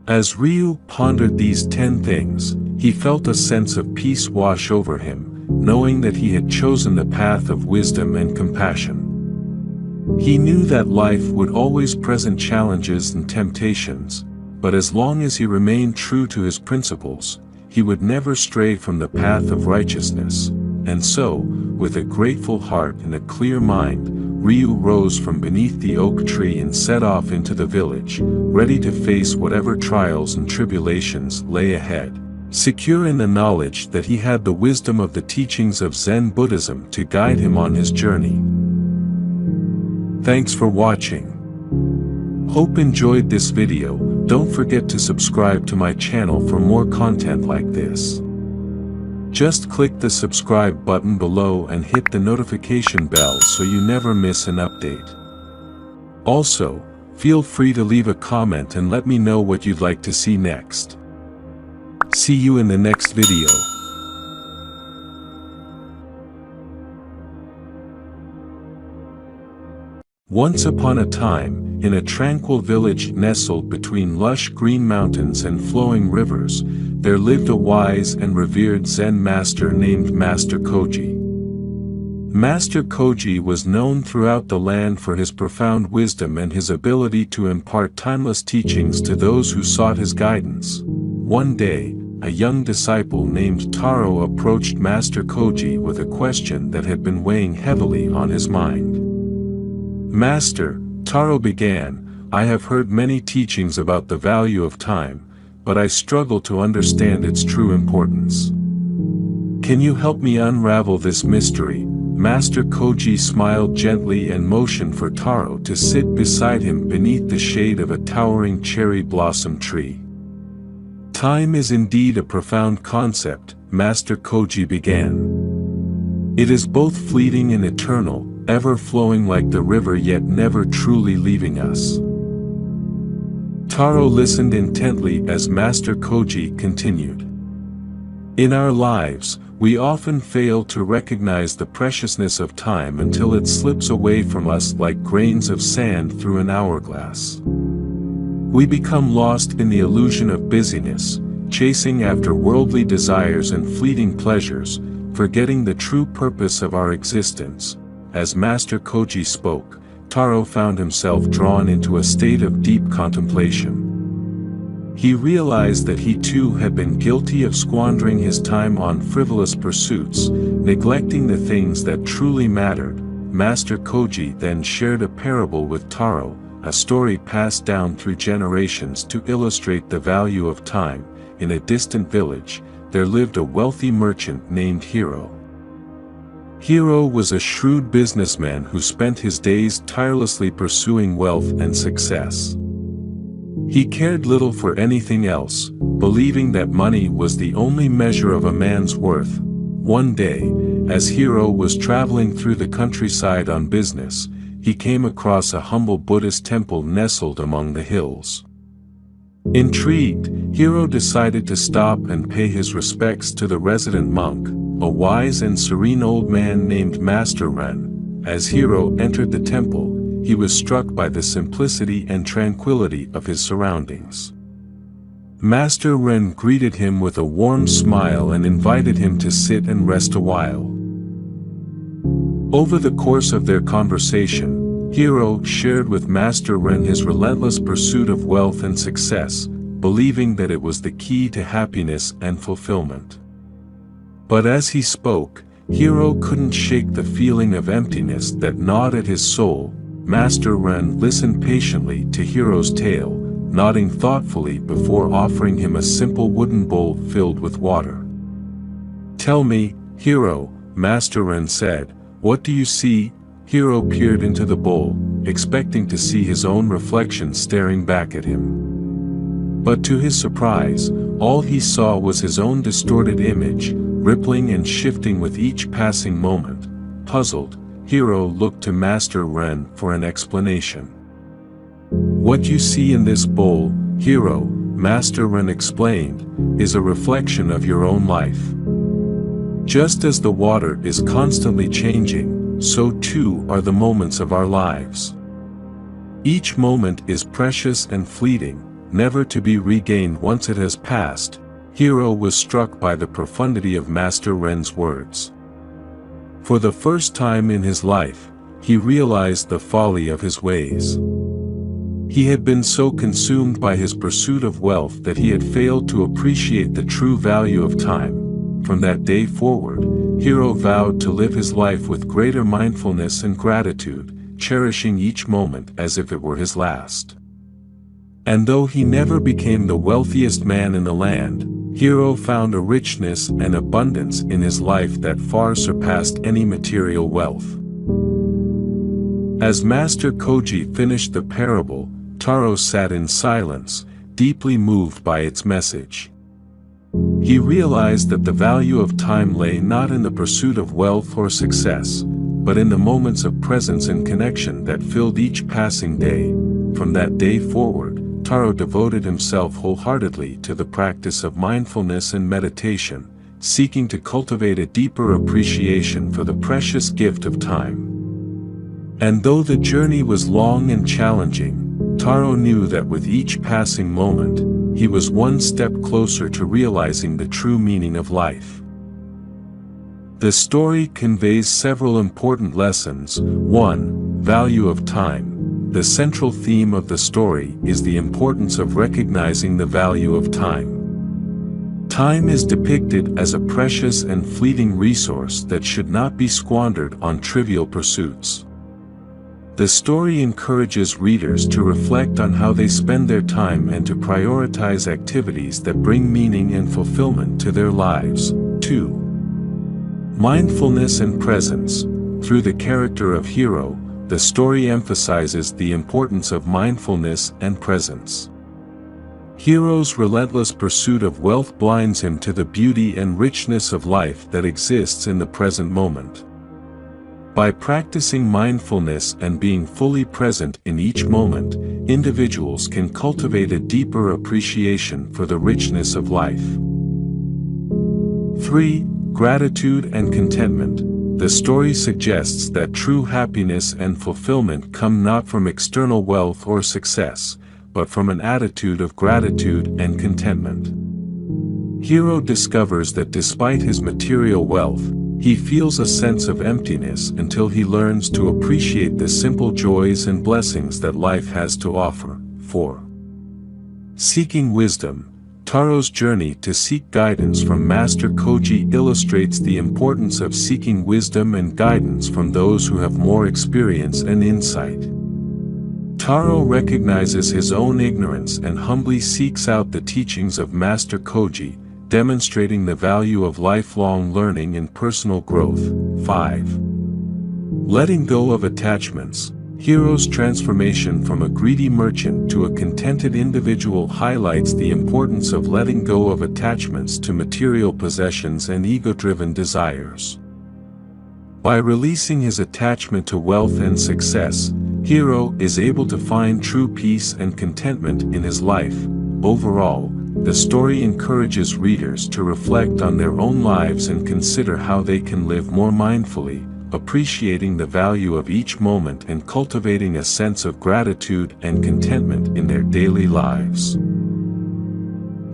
As Ryu pondered these 10 things, he felt a sense of peace wash over him, knowing that he had chosen the path of wisdom and compassion. He knew that life would always present challenges and temptations, but as long as he remained true to his principles, he would never stray from the path of righteousness. And so, with a grateful heart and a clear mind, Ryu rose from beneath the oak tree and set off into the village, ready to face whatever trials and tribulations lay ahead, secure in the knowledge that he had the wisdom of the teachings of Zen Buddhism to guide him on his journey. Thanks for watching. Hope enjoyed this video. Don't forget to subscribe to my channel for more content like this. Just click the subscribe button below and hit the notification bell so you never miss an update. Also, feel free to leave a comment and let me know what you'd like to see next. See you in the next video. Once upon a time, in a tranquil village nestled between lush green mountains and flowing rivers, there lived a wise and revered Zen master named Master Koji. Master Koji was known throughout the land for his profound wisdom and his ability to impart timeless teachings to those who sought his guidance. One day, a young disciple named Taro approached Master Koji with a question that had been weighing heavily on his mind. "Master," Taro began, "I have heard many teachings about the value of time, but I struggle to understand its true importance. Can you help me unravel this mystery?" Master Koji smiled gently and motioned for Taro to sit beside him beneath the shade of a towering cherry blossom tree. "Time is indeed a profound concept," Master Koji began. "It is both fleeting and eternal, ever flowing like the river yet never truly leaving us." Taro listened intently as Master Koji continued. "In our lives, we often fail to recognize the preciousness of time until it slips away from us like grains of sand through an hourglass. We become lost in the illusion of busyness, chasing after worldly desires and fleeting pleasures, forgetting the true purpose of our existence." As Master Koji spoke, Taro found himself drawn into a state of deep contemplation. He realized that he too had been guilty of squandering his time on frivolous pursuits, neglecting the things that truly mattered. Master Koji then shared a parable with Taro, a story passed down through generations to illustrate the value of time. In a distant village, there lived a wealthy merchant named Hiro. Hiro was a shrewd businessman who spent his days tirelessly pursuing wealth and success. He cared little for anything else, believing that money was the only measure of a man's worth. One day, as Hiro was traveling through the countryside on business, he came across a humble Buddhist temple nestled among the hills. Intrigued, Hiro decided to stop and pay his respects to the resident monk, a wise and serene old man named Master Ren. As Hiro entered the temple, he was struck by the simplicity and tranquility of his surroundings. Master Ren greeted him with a warm smile and invited him to sit and rest a while. Over the course of their conversation, Hiro shared with Master Ren his relentless pursuit of wealth and success, believing that it was the key to happiness and fulfillment. But as he spoke, Hiro couldn't shake the feeling of emptiness that gnawed at his soul. Master Ren listened patiently to Hiro's tale, nodding thoughtfully before offering him a simple wooden bowl filled with water. "Tell me, Hiro," Master Ren said, "what do you see?" Hiro peered into the bowl, expecting to see his own reflection staring back at him. But to his surprise, all he saw was his own distorted image, rippling and shifting with each passing moment. Puzzled, Hiro looked to Master Ren for an explanation. "What you see in this bowl, Hiro," Master Ren explained, "is a reflection of your own life. Just as the water is constantly changing, so too are the moments of our lives. Each moment is precious and fleeting, never to be regained once it has passed." Hiro was struck by the profundity of Master Ren's words. For the first time in his life, he realized the folly of his ways. He had been so consumed by his pursuit of wealth that he had failed to appreciate the true value of time. From that day forward, Hiro vowed to live his life with greater mindfulness and gratitude, cherishing each moment as if it were his last. And though he never became the wealthiest man in the land, Hiro found a richness and abundance in his life that far surpassed any material wealth. As Master Koji finished the parable, Taro sat in silence, deeply moved by its message. He realized that the value of time lay not in the pursuit of wealth or success, but in the moments of presence and connection that filled each passing day. From that day forward, Taro devoted himself wholeheartedly to the practice of mindfulness and meditation, seeking to cultivate a deeper appreciation for the precious gift of time. And though the journey was long and challenging, Taro knew that with each passing moment, he was one step closer to realizing the true meaning of life. The story conveys several important lessons. 1. Value of time. The central theme of the story is the importance of recognizing the value of time. Time is depicted as a precious and fleeting resource that should not be squandered on trivial pursuits. The story encourages readers to reflect on how they spend their time and to prioritize activities that bring meaning and fulfillment to their lives. 2. Mindfulness and presence. Through the character of Hiro, the story emphasizes the importance of mindfulness and presence. Hiro's relentless pursuit of wealth blinds him to the beauty and richness of life that exists in the present moment. By practicing mindfulness and being fully present in each moment, individuals can cultivate a deeper appreciation for the richness of life. 3. Gratitude and contentment. The story suggests that true happiness and fulfillment come not from external wealth or success, but from an attitude of gratitude and contentment. Hiro discovers that despite his material wealth, he feels a sense of emptiness until he learns to appreciate the simple joys and blessings that life has to offer. 4. Seeking wisdom. Taro's journey to seek guidance from Master Koji illustrates the importance of seeking wisdom and guidance from those who have more experience and insight. Taro recognizes his own ignorance and humbly seeks out the teachings of Master Koji, demonstrating the value of lifelong learning and personal growth. 5. Letting go of attachments. Hiro's transformation from a greedy merchant to a contented individual highlights the importance of letting go of attachments to material possessions and ego-driven desires. By releasing his attachment to wealth and success, Hiro is able to find true peace and contentment in his life. Overall, the story encourages readers to reflect on their own lives and consider how they can live more mindfully, appreciating the value of each moment and cultivating a sense of gratitude and contentment in their daily lives.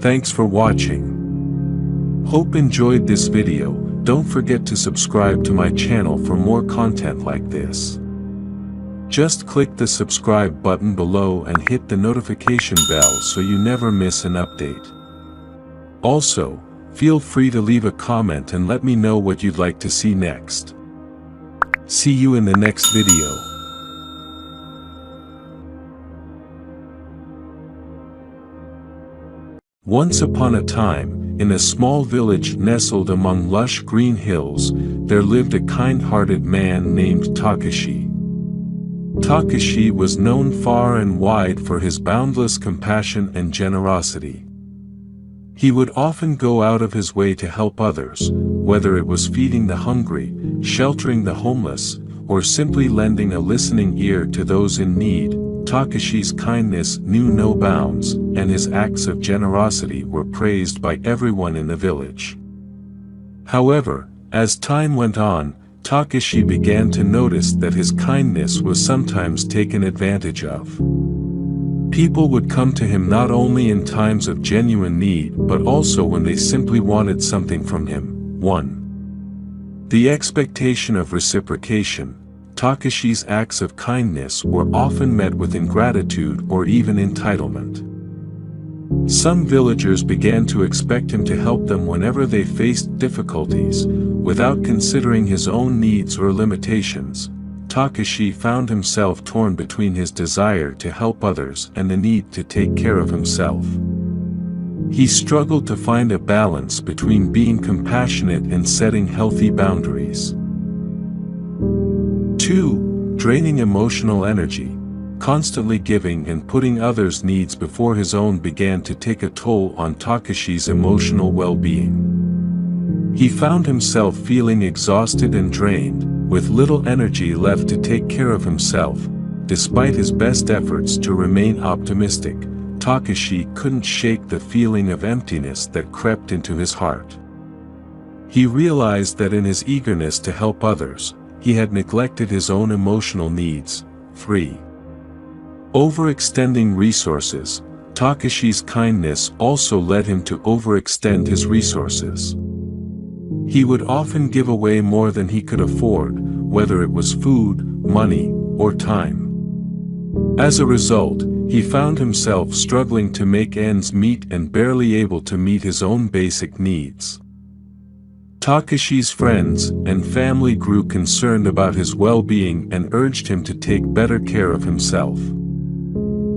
Thanks for watching. Hope enjoyed this video. Don't forget to subscribe to my channel for more content like this. Just click the subscribe button below and hit the notification bell so you never miss an update. Also, feel free to leave a comment and let me know what you'd like to see next. See you in the next video. Once upon a time, in a small village nestled among lush green hills, there lived a kind-hearted man named Takashi. Takashi was known far and wide for his boundless compassion and generosity. He would often go out of his way to help others, whether it was feeding the hungry, sheltering the homeless, or simply lending a listening ear to those in need. Takashi's kindness knew no bounds, and his acts of generosity were praised by everyone in the village. However, as time went on, Takashi began to notice that his kindness was sometimes taken advantage of. People would come to him not only in times of genuine need but also when they simply wanted something from him. 1. The expectation of reciprocation. Takashi's acts of kindness were often met with ingratitude or even entitlement. Some villagers began to expect him to help them whenever they faced difficulties, without considering his own needs or limitations. Takashi found himself torn between his desire to help others and the need to take care of himself. He struggled to find a balance between being compassionate and setting healthy boundaries. 2. Draining emotional energy. constantly giving and putting others' needs before his own began to take a toll on Takashi's emotional well-being. He found himself feeling exhausted and drained, with little energy left to take care of himself. Despite his best efforts to remain optimistic, Takashi couldn't shake the feeling of emptiness that crept into his heart. He realized that in his eagerness to help others, he had neglected his own emotional needs. 3. Overextending resources. Takashi's kindness also led him to overextend his resources. He would often give away more than he could afford, whether it was food, money, or time. As a result, he found himself struggling to make ends meet and barely able to meet his own basic needs. Takashi's friends and family grew concerned about his well-being and urged him to take better care of himself.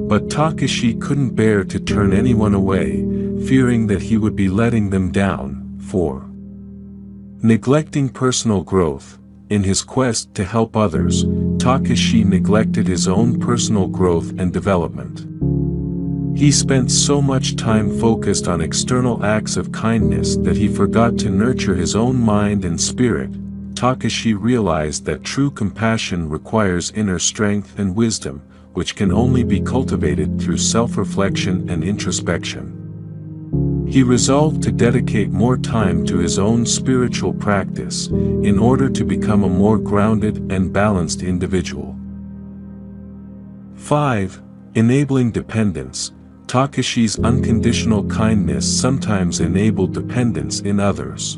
But Takashi couldn't bear to turn anyone away, fearing that he would be letting them down. 4. Neglecting personal growth. In his quest to help others, Takashi neglected his own personal growth and development. He spent so much time focused on external acts of kindness that he forgot to nurture his own mind and spirit. Takashi realized that true compassion requires inner strength and wisdom, which can only be cultivated through self-reflection and introspection. He resolved to dedicate more time to his own spiritual practice, in order to become a more grounded and balanced individual. 5. Enabling dependence. Takashi's unconditional kindness sometimes enabled dependence in others.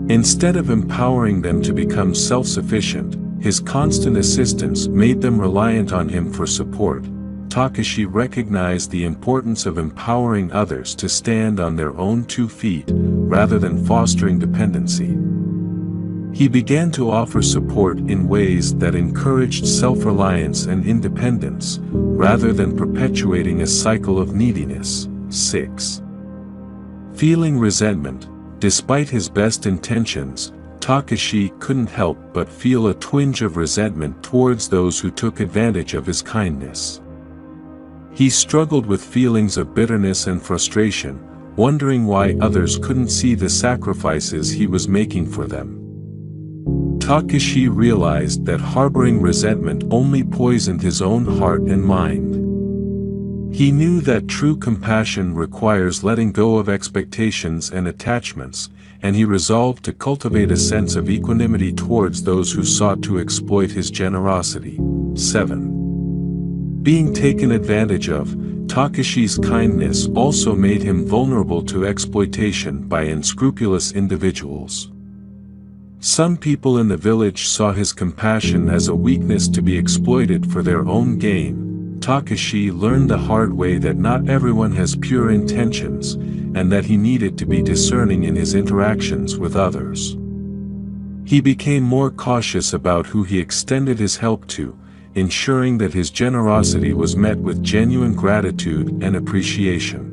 Instead of empowering them to become self-sufficient, his constant assistance made them reliant on him for support. Takashi recognized the importance of empowering others to stand on their own 2 feet, rather than fostering dependency. He began to offer support in ways that encouraged self-reliance and independence, rather than perpetuating a cycle of neediness. 6. Feeling resentment. Despite his best intentions, Takashi couldn't help but feel a twinge of resentment towards those who took advantage of his kindness. He struggled with feelings of bitterness and frustration, wondering why others couldn't see the sacrifices he was making for them. Takashi realized that harboring resentment only poisoned his own heart and mind. He knew that true compassion requires letting go of expectations and attachments, and he resolved to cultivate a sense of equanimity towards those who sought to exploit his generosity. 7. Being taken advantage of. Takashi's kindness also made him vulnerable to exploitation by unscrupulous individuals. Some people in the village saw his compassion as a weakness to be exploited for their own gain. Takashi learned the hard way that not everyone has pure intentions, and that he needed to be discerning in his interactions with others. He became more cautious about who he extended his help to, ensuring that his generosity was met with genuine gratitude and appreciation.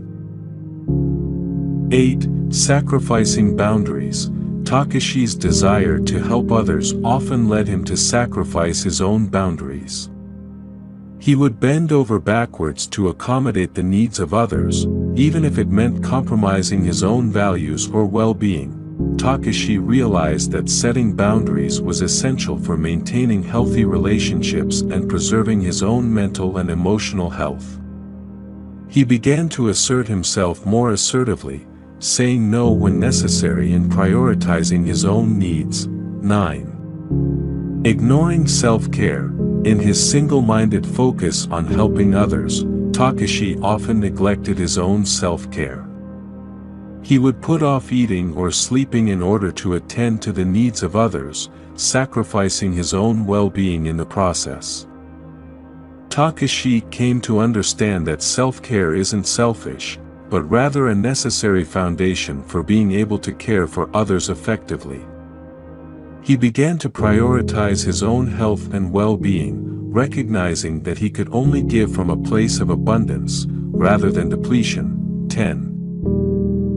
8. Sacrificing boundaries. Takashi's desire to help others often led him to sacrifice his own boundaries. He would bend over backwards to accommodate the needs of others, even if it meant compromising his own values or well-being. Takashi realized that setting boundaries was essential for maintaining healthy relationships and preserving his own mental and emotional health. He began to assert himself more assertively, saying no when necessary and prioritizing his own needs. 9. Ignoring self-care. In his single-minded focus on helping others, Takashi often neglected his own self-care. He would put off eating or sleeping in order to attend to the needs of others, sacrificing his own well-being in the process. Takashi came to understand that self-care isn't selfish, but rather a necessary foundation for being able to care for others effectively. He began to prioritize his own health and well-being, recognizing that he could only give from a place of abundance, rather than depletion. 10.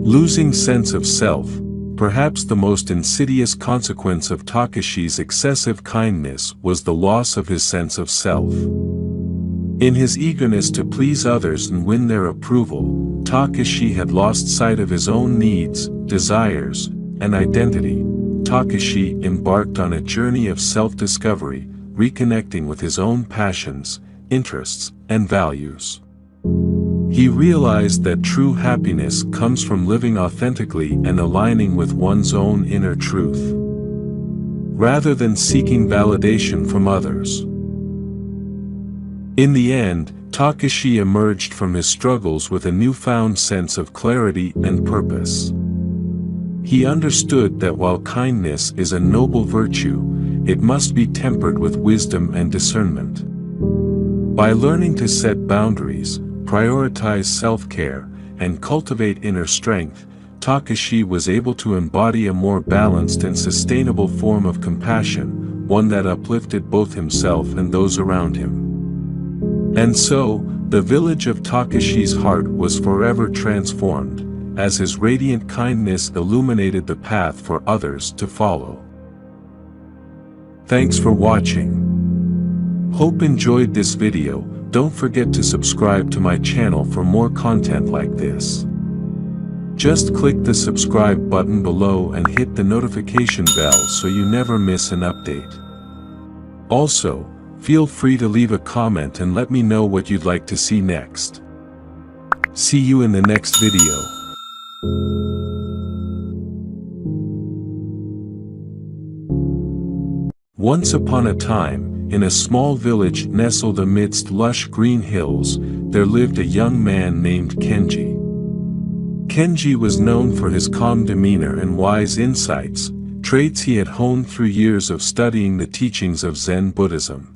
Losing sense of self. Perhaps the most insidious consequence of Takashi's excessive kindness was the loss of his sense of self. In his eagerness to please others and win their approval, Takashi had lost sight of his own needs, desires, and identity. Takashi embarked on a journey of self-discovery, reconnecting with his own passions, interests, and values. He realized that true happiness comes from living authentically and aligning with one's own inner truth, rather than seeking validation from others. In the end, Takashi emerged from his struggles with a newfound sense of clarity and purpose. He understood that while kindness is a noble virtue, it must be tempered with wisdom and discernment. By learning to set boundaries, prioritize self-care, and cultivate inner strength, Takashi was able to embody a more balanced and sustainable form of compassion, one that uplifted both himself and those around him. And so, the village of Takashi's heart was forever transformed, as his radiant kindness illuminated the path for others to follow. Thanks for watching. Hope enjoyed this video. Don't forget to subscribe to my channel for more content like this. Just click the subscribe button below and hit the notification bell so you never miss an update. Also, feel free to leave a comment and let me know what you'd like to see next. See you in the next video. Once upon a time, in a small village nestled amidst lush green hills, there lived a young man named Kenji. Kenji was known for his calm demeanor and wise insights, traits he had honed through years of studying the teachings of Zen Buddhism.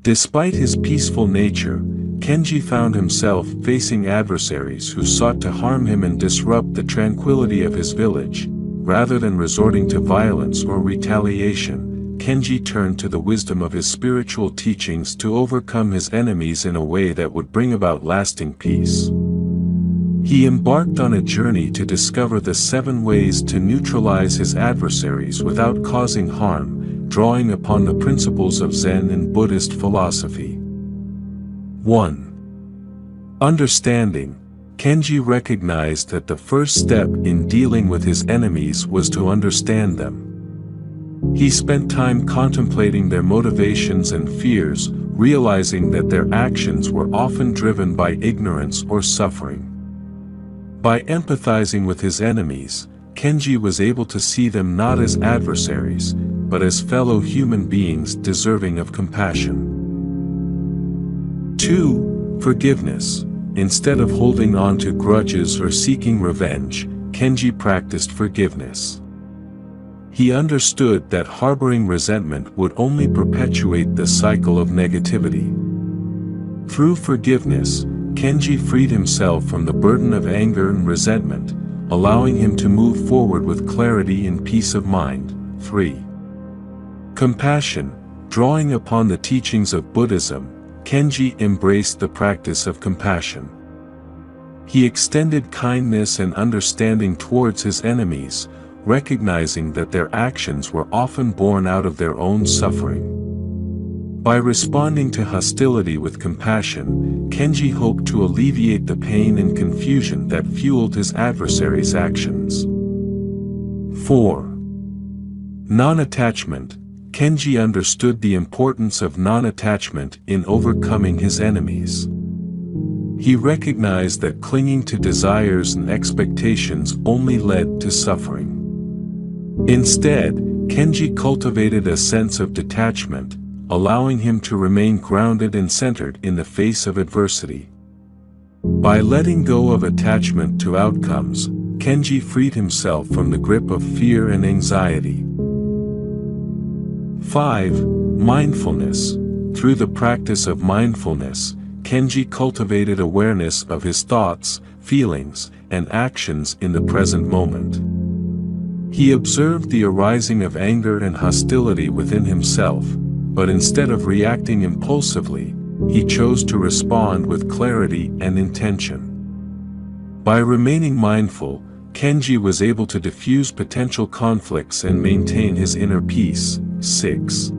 Despite his peaceful nature, Kenji found himself facing adversaries who sought to harm him and disrupt the tranquility of his village. Rather than resorting to violence or retaliation, Kenji turned to the wisdom of his spiritual teachings to overcome his enemies in a way that would bring about lasting peace. He embarked on a journey to discover the 7 ways to neutralize his adversaries without causing harm, drawing upon the principles of Zen and Buddhist philosophy. 1. Understanding. Kenji recognized that the first step in dealing with his enemies was to understand them. He spent time contemplating their motivations and fears, realizing that their actions were often driven by ignorance or suffering. By empathizing with his enemies, Kenji was able to see them not as adversaries, but as fellow human beings deserving of compassion. 2. Forgiveness. Instead of holding on to grudges or seeking revenge, Kenji practiced forgiveness. He understood that harboring resentment would only perpetuate the cycle of negativity. Through forgiveness, Kenji freed himself from the burden of anger and resentment, allowing him to move forward with clarity and peace of mind. 3. Compassion. Drawing upon the teachings of Buddhism, Kenji embraced the practice of compassion. He extended kindness and understanding towards his enemies, recognizing that their actions were often born out of their own suffering. By responding to hostility with compassion, Kenji hoped to alleviate the pain and confusion that fueled his adversaries' actions. 4. Non-attachment. Kenji understood the importance of non-attachment in overcoming his enemies. He recognized that clinging to desires and expectations only led to suffering. Instead, Kenji cultivated a sense of detachment, allowing him to remain grounded and centered in the face of adversity. By letting go of attachment to outcomes, Kenji freed himself from the grip of fear and anxiety. 5. Mindfulness. Through the practice of mindfulness, Kenji cultivated awareness of his thoughts, feelings, and actions in the present moment. He observed the arising of anger and hostility within himself, but instead of reacting impulsively, he chose to respond with clarity and intention. By remaining mindful, Kenji was able to diffuse potential conflicts and maintain his inner peace. 6.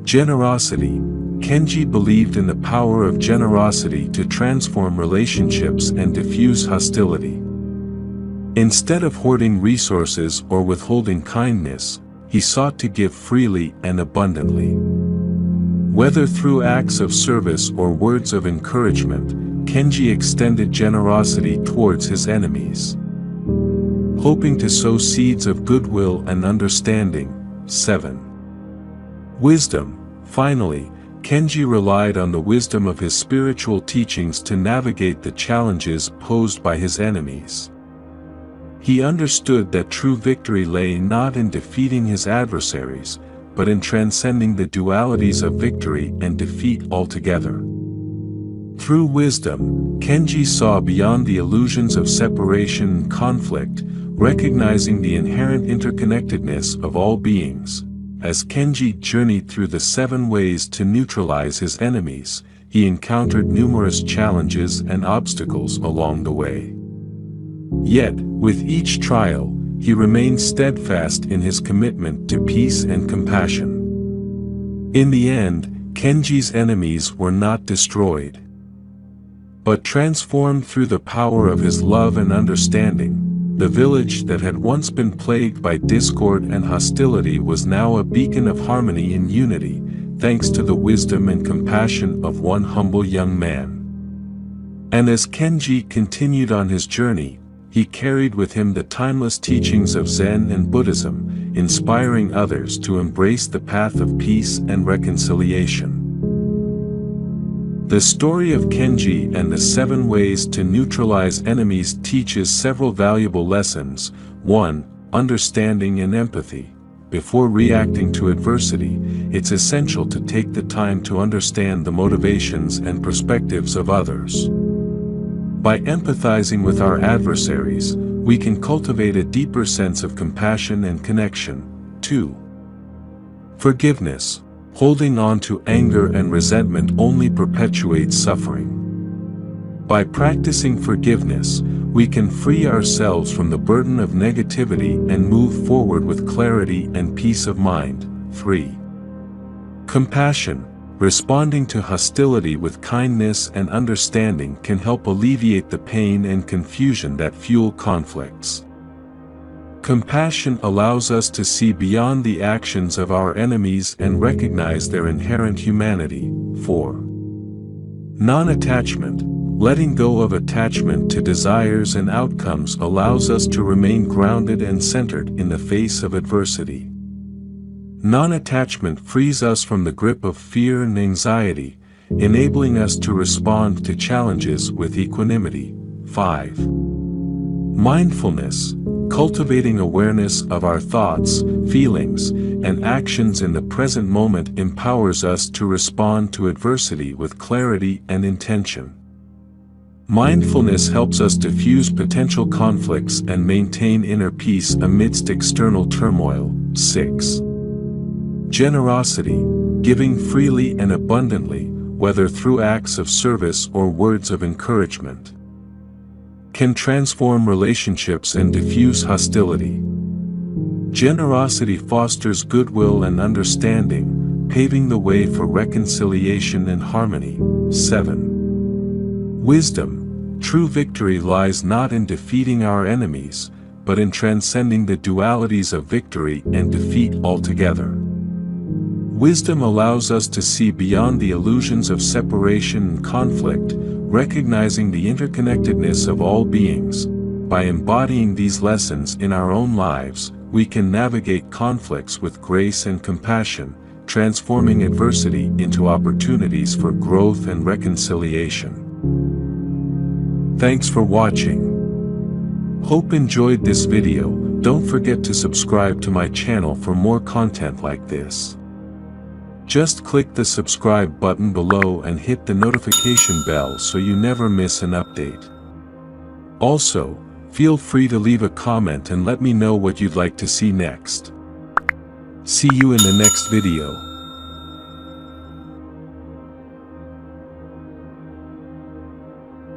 Generosity. Kenji believed in the power of generosity to transform relationships and diffuse hostility. Instead of hoarding resources or withholding kindness, he sought to give freely and abundantly. Whether through acts of service or words of encouragement, Kenji extended generosity towards his enemies, hoping to sow seeds of goodwill and understanding. 7. Wisdom. Finally, Kenji relied on the wisdom of his spiritual teachings to navigate the challenges posed by his enemies. He understood that true victory lay not in defeating his adversaries, but in transcending the dualities of victory and defeat altogether. Through wisdom, Kenji saw beyond the illusions of separation and conflict, recognizing the inherent interconnectedness of all beings. As Kenji journeyed through the 7 ways to neutralize his enemies, he encountered numerous challenges and obstacles along the way. Yet, with each trial, he remained steadfast in his commitment to peace and compassion. In the end, Kenji's enemies were not destroyed, but transformed through the power of his love and understanding. The village that had once been plagued by discord and hostility was now a beacon of harmony and unity, thanks to the wisdom and compassion of one humble young man. And as Kenji continued on his journey, he carried with him the timeless teachings of Zen and Buddhism, inspiring others to embrace the path of peace and reconciliation. The story of Kenji and the 7 ways to neutralize enemies teaches several valuable lessons. 1. Understanding and empathy. Before reacting to adversity, it's essential to take the time to understand the motivations and perspectives of others. By empathizing with our adversaries, we can cultivate a deeper sense of compassion and connection. 2. Forgiveness. Holding on to anger and resentment only perpetuates suffering. By practicing forgiveness, we can free ourselves from the burden of negativity and move forward with clarity and peace of mind. 3. Compassion. Responding to hostility with kindness and understanding can help alleviate the pain and confusion that fuel conflicts. Compassion allows us to see beyond the actions of our enemies and recognize their inherent humanity. 4. Non-attachment. Letting go of attachment to desires and outcomes allows us to remain grounded and centered in the face of adversity. Non-attachment frees us from the grip of fear and anxiety, enabling us to respond to challenges with equanimity. 5. Mindfulness. Cultivating awareness of our thoughts, feelings, and actions in the present moment empowers us to respond to adversity with clarity and intention. Mindfulness helps us diffuse potential conflicts and maintain inner peace amidst external turmoil. 6. Generosity. Giving freely and abundantly, whether through acts of service or words of encouragement, can transform relationships and diffuse hostility. Generosity fosters goodwill and understanding, paving the way for reconciliation and harmony. 7. Wisdom. True victory lies not in defeating our enemies, but in transcending the dualities of victory and defeat altogether. Wisdom allows us to see beyond the illusions of separation and conflict, recognizing the interconnectedness of all beings. By embodying these lessons in our own lives, we can navigate conflicts with grace and compassion, transforming adversity into opportunities for growth and reconciliation. Thanks for watching. Hope enjoyed this video. Don't forget to subscribe to my channel for more content like this. Just click the subscribe button below and hit the notification bell so you never miss an update. Also, feel free to leave a comment and let me know what you'd like to see next. See you in the next video.